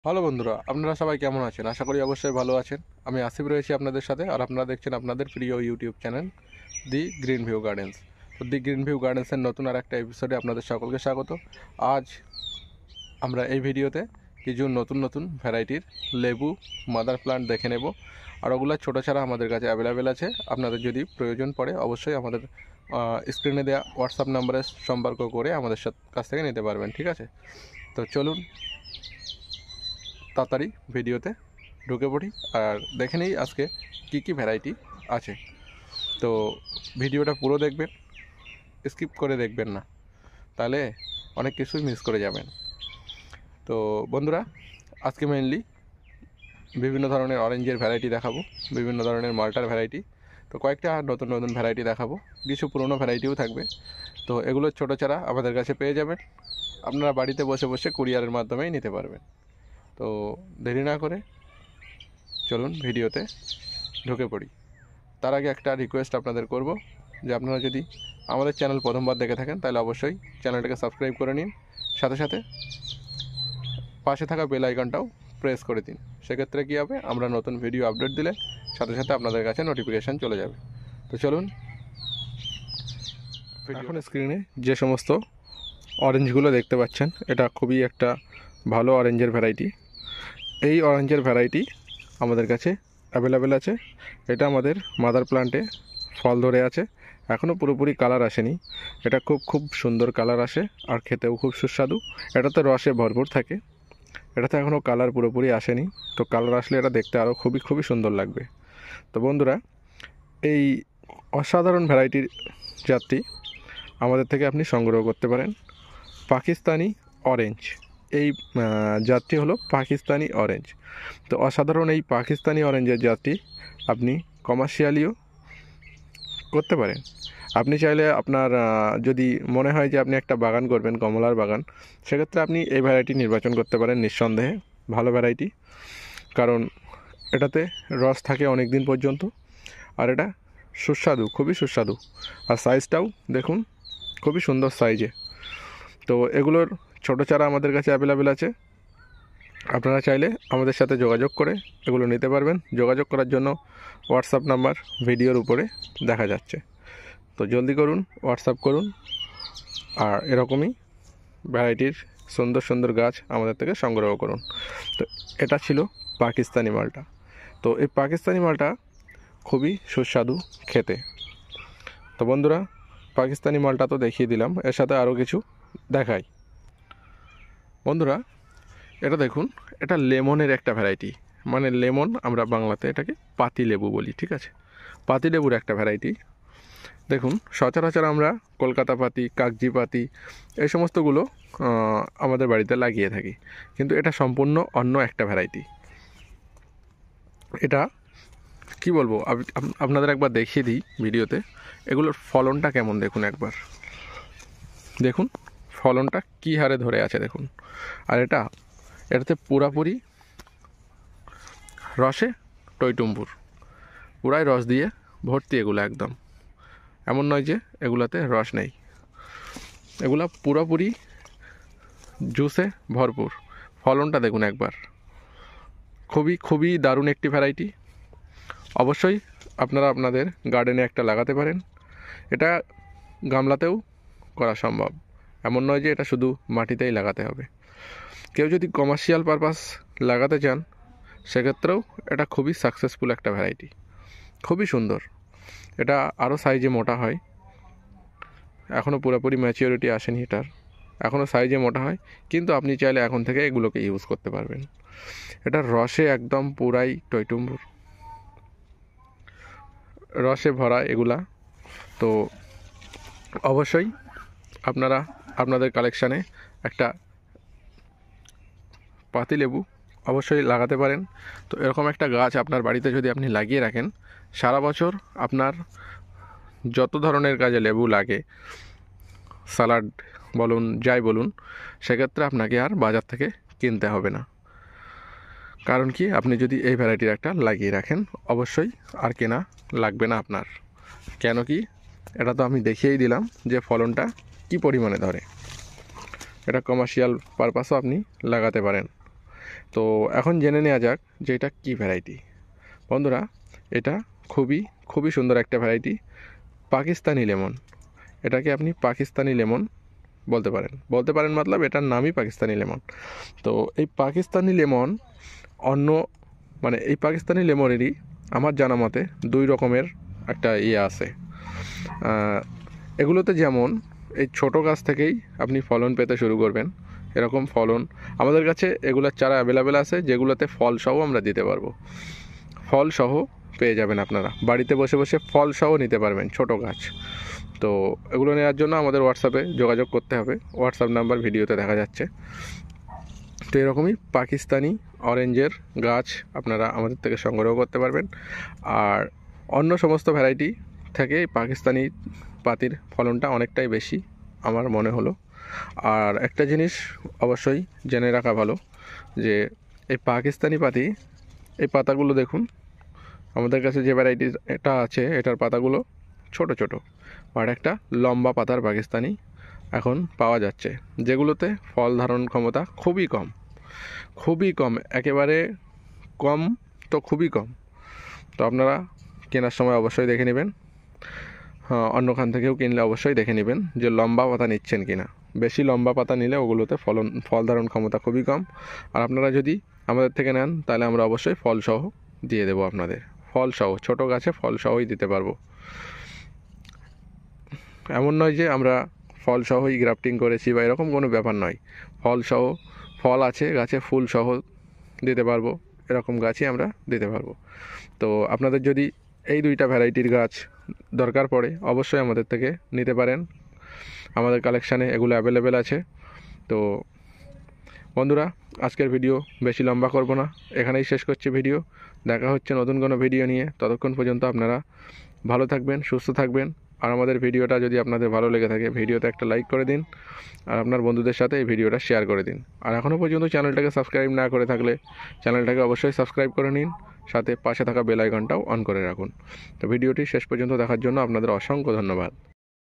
Hello বন্ধুরা, আপনারা সবাই কেমন আছেন? আশা করি অবশ্যই ভালো আছেন। আমি আসিফ রয়েছি আপনাদের সাথে, আর আপনারা দেখছেন আপনাদের প্রিয় ইউটিউব চ্যানেল দি গ্রিন ভিউ গার্ডেন্স। তো দি গ্রিন ভিউ গার্ডেন্সের নতুন আর একটা এপিসোডে আপনাদের সকলকে স্বাগত। আজ আমরা এই ভিডিওতে কিছু নতুন নতুন ভ্যারাইটির লেবু মাদার প্লান্ট দেখে নেব, আর ওগুলো ছোটো চারা আমাদের কাছে অ্যাভেলেবেল আছে। আপনাদের যদি প্রয়োজন পড়ে অবশ্যই আমাদের স্ক্রিনে দেওয়া হোয়াটসঅ্যাপ নাম্বারে সম্পর্ক করে আমাদের কাছ থেকে নিতে পারবেন, ঠিক আছে? তো চলুন তাড়াতাড়ি ভিডিওতে ঢুকে পড়ি আর দেখে নিই আজকে কি কি ভ্যারাইটি আছে। তো ভিডিওটা পুরো দেখবেন, স্কিপ করে দেখবেন না, তাহলে অনেক কিছুই মিস করে যাবেন। তো বন্ধুরা, আজকে মেইনলি বিভিন্ন ধরনের অরেঞ্জের ভ্যারাইটি দেখাবো, বিভিন্ন ধরনের মাল্টার ভ্যারাইটি, তো কয়েকটা নতুন নতুন ভ্যারাইটি দেখাবো, কিছু পুরনো ভ্যারাইটিও থাকবে। তো এগুলো ছোটো চারা আমাদের কাছে পেয়ে যাবেন, আপনারা বাড়িতে বসে বসে কুরিয়ারের মাধ্যমেই নিতে পারবেন। তো দেরি না করে চলুন ভিডিওতে ঢুকে পড়ি। তার আগে একটা রিকোয়েস্ট আপনাদের করব, যে আপনারা যদি আমাদের চ্যানেল প্রথমবার দেখে থাকেন তাহলে অবশ্যই চ্যানেলটাকে সাবস্ক্রাইব করে নিন, সাথে সাথে পাশে থাকা বেল আইকনটাও প্রেস করে দিন। সেক্ষেত্রে কী হবে, আমরা নতুন ভিডিও আপডেট দিলে সাথে সাথে আপনাদের কাছে নোটিফিকেশান চলে যাবে। তো চলুন, এখন স্ক্রিনে যে সমস্ত অরেঞ্জগুলো দেখতে পাচ্ছেন, এটা খুবই একটা ভালো অরেঞ্জের ভ্যারাইটি। এই অরেঞ্জের ভ্যারাইটি আমাদের কাছে অ্যাভেলেবেল আছে। এটা আমাদের মাদার প্লান্টে ফল ধরে আছে, এখনও পুরোপুরি কালার আসেনি। এটা খুব সুন্দর কালার আসে, আর খেতেও খুব সুস্বাদু। এটাতে রসে ভরপুর থাকে। এটাতে এখনও কালার পুরোপুরি আসেনি, তো কালার আসলে এটা দেখতে আরও খুবই সুন্দর লাগবে। তো বন্ধুরা, এই অসাধারণ ভ্যারাইটির জাতটি আমাদের থেকে আপনি সংগ্রহ করতে পারেন। পাকিস্তানি অরেঞ্জ, এই জাতটি হলো পাকিস্তানি অরেঞ্জ। তো অসাধারণ এই পাকিস্তানি অরেঞ্জের জাতটি আপনি কমার্শিয়ালিও করতে পারেন। আপনি চাইলে আপনার যদি মনে হয় যে আপনি একটা বাগান করবেন, কমলার বাগান, সেক্ষেত্রে আপনি এই ভ্যারাইটি নির্বাচন করতে পারেন। নিঃসন্দেহে ভালো ভ্যারাইটি, কারণ এটাতে রস থাকে অনেক দিন পর্যন্ত, আর এটা সুস্বাদু, খুবই সুস্বাদু। আর সাইজটাও দেখুন, খুবই সুন্দর সাইজে। তো এগুলোর ছোটো চারা আমাদের কাছে অ্যাভেলেবেল আছে। আপনারা চাইলে আমাদের সাথে যোগাযোগ করে এগুলো নিতে পারবেন। যোগাযোগ করার জন্য হোয়াটসঅ্যাপ নাম্বার ভিডিওর উপরে দেখা যাচ্ছে। তো জলদি করুন, হোয়াটসঅ্যাপ করুন, আর এরকমই ভ্যারাইটির সুন্দর সুন্দর গাছ আমাদের থেকে সংগ্রহ করুন। তো এটা ছিল পাকিস্তানি মালটা। তো এই পাকিস্তানি মালটা খুবই সুস্বাদু খেতে। তো বন্ধুরা, পাকিস্তানি মালটা তো দেখিয়ে দিলাম, এর সাথে আরও কিছু দেখাই। বন্ধুরা, এটা দেখুন, এটা লেমনের একটা ভ্যারাইটি, মানে লেমন আমরা বাংলাতে এটাকে পাতি লেবু বলি, ঠিক আছে? পাতি লেবুর একটা ভ্যারাইটি। দেখুন, সচরাচর আমরা কলকাতা পাতি, কাগজি পাতি, এই সমস্তগুলো আমাদের বাড়িতে লাগিয়ে থাকি, কিন্তু এটা সম্পূর্ণ অন্য একটা ভ্যারাইটি। এটা কি বলবো, আপনাদের একবার দেখিয়ে দিই ভিডিওতে। এগুলোর ফলনটা কেমন দেখুন একবার, দেখুন ফলনটা কী হারে ধরে আছে দেখুন। আর এটাতে পুরাপুরি রসে টইটুম্বুর, পুরাই রস দিয়ে ভর্তি এগুলো একদম। এমন নয় যে এগুলাতে রস নেই, এগুলা পুরোপুরি জুসে ভরপুর। ফলনটা দেখুন একবার, খুবই দারুণ একটি ভ্যারাইটি। অবশ্যই আপনারা আপনাদের গার্ডেনে একটা লাগাতে পারেন। এটা গামলাতেও করা সম্ভব, এমন নয় যে এটা শুধু মাটিতেই লাগাতে হবে। কেউ যদি কমার্শিয়াল পারপাস লাগাতে চান, সেক্ষেত্রেও এটা খুবই সাকসেসফুল একটা ভ্যারাইটি, খুবই সুন্দর। এটা আরও সাইজে মোটা হয়, এখনও পুরোপুরি ম্যাচিওরিটি আসেনি এটার, এখনও সাইজে মোটা হয়, কিন্তু আপনি চাইলে এখন থেকে এগুলোকে ইউজ করতে পারবেন। এটা রসে একদম পুরাই টইটুম্বুর, রসে ভরা এগুলা। তো অবশ্যই আপনারা আপনাদের কালেকশানে একটা পাতিলেবু অবশ্যই লাগাতে পারেন। তো এরকম একটা গাছ আপনার বাড়িতে যদি আপনি লাগিয়ে রাখেন, সারা বছর আপনার যত ধরনের কাজে লেবু লাগে, সালাড বলুন, যাই বলুন, সেক্ষেত্রে আপনাকে আর বাজার থেকে কিনতে হবে না। কারণ কি, আপনি যদি এই ভ্যারাইটির একটা লাগিয়ে রাখেন, অবশ্যই আর কেনা লাগবে না আপনার। কেন কি, এটা তো আমি দেখিয়েই দিলাম যে ফলনটা কি পরিমাণে ধরে। এটা কমার্শিয়াল পারপাসও আপনি লাগাতে পারেন। তো এখন জেনে নেওয়া যাক যে এটা কী ভ্যারাইটি। বন্ধুরা, এটা খুবই খুবই সুন্দর একটা ভ্যারাইটি, পাকিস্তানি লেমন। এটাকে আপনি পাকিস্তানি লেমন বলতে পারেন মতলব এটার নামই পাকিস্তানি লেমন। তো এই পাকিস্তানি লেমন মানে এই পাকিস্তানি লেমনেরই আমার জানা মতে 2 রকমের একটা আছে। এগুলোতে যেমন এই ছোটো গাছ থেকেই আপনি ফলন পেতে শুরু করবেন, এরকম ফলন আমাদের কাছে এগুলোর চারা অ্যাভেলেবেল আছে, যেগুলোতে ফলসহ আমরা দিতে পারবো। ফলসহ পেয়ে যাবেন আপনারা, বাড়িতে বসে বসে ফলসহ নিতে পারবেন ছোটো গাছ। তো এগুলো নেওয়ার জন্য আমাদের হোয়াটসঅ্যাপে যোগাযোগ করতে হবে, হোয়াটসঅ্যাপ নাম্বার ভিডিওতে দেখা যাচ্ছে। তো এরকমই পাকিস্তানি অরেঞ্জের গাছ আপনারা আমাদের থেকে সংগ্রহ করতে পারবেন। আর অন্য সমস্ত ভ্যারাইটি থেকে পাকিস্তানি পাতির ফলনটা অনেকটাই বেশি আমার মনে হলো। আর একটা জিনিস অবশ্যই জেনে রাখা ভালো যে এই পাকিস্তানি পাতি, এই পাতাগুলো দেখুন, আমাদের কাছে যে ভ্যারাইটি এটা আছে এটার পাতাগুলো ছোট ছোট, আর একটা লম্বা পাতার পাকিস্তানি এখন পাওয়া যাচ্ছে, যেগুলোতে ফল ধারণ ক্ষমতা খুবই কম, একেবারে কম, তো খুবই কম। তো আপনারা কেনার সময় অবশ্যই দেখে নেবেন, অন্য খান থেকেও কিনলে অবশ্যই দেখে নেবেন যে লম্বা পাতা নিচ্ছেন কিনা। বেশি লম্বা পাতা নিলে ওগুলোতে ফল ধারণ ক্ষমতা খুবই কম। আর আপনারা যদি আমাদের থেকে নেন তাহলে আমরা অবশ্যই ফলসহ দিয়ে দেবো আপনাদের, ফলসহ ছোটো গাছে ফলসহই দিতে পারবো। এমন নয় যে আমরা ফলসহই গ্রাফটিং করেছি বা এরকম কোনো ব্যাপার নয়, ফলসহ ফল আছে গাছে ফুলসহ দিতে পারবো, এরকম গাছই আমরা দিতে পারবো। তো আপনাদের যদি এই 2টা ভ্যারাইটির গাছ দরকার পড়ে অবশ্যই আমাদের থেকে নিতে পারেন, আমাদের কালেকশানে এগুলো অ্যাভেলেবেল আছে। তো বন্ধুরা, আজকের ভিডিও বেশি লম্বা করব না, এখানেই শেষ করছি ভিডিও। দেখা হচ্ছে নতুন কোনো ভিডিও নিয়ে, ততক্ষণ পর্যন্ত আপনারা ভালো থাকবেন, সুস্থ থাকবেন। আর আমাদের ভিডিওটা যদি আপনাদের ভালো লেগে থাকে ভিডিওতে একটা লাইক করে দিন, আর আপনার বন্ধুদের সাথে এই ভিডিওটা শেয়ার করে দিন। আর এখনও পর্যন্ত চ্যানেলটাকে সাবস্ক্রাইব না করে থাকলে চ্যানেলটাকে অবশ্যই সাবস্ক্রাইব করে নিন, সাথে পাশে থাকা বেল আইকনটাও অন করে রাখুন। তো ভিডিওটি শেষ পর্যন্ত দেখার জন্য আপনাদের অসংখ্য ধন্যবাদ।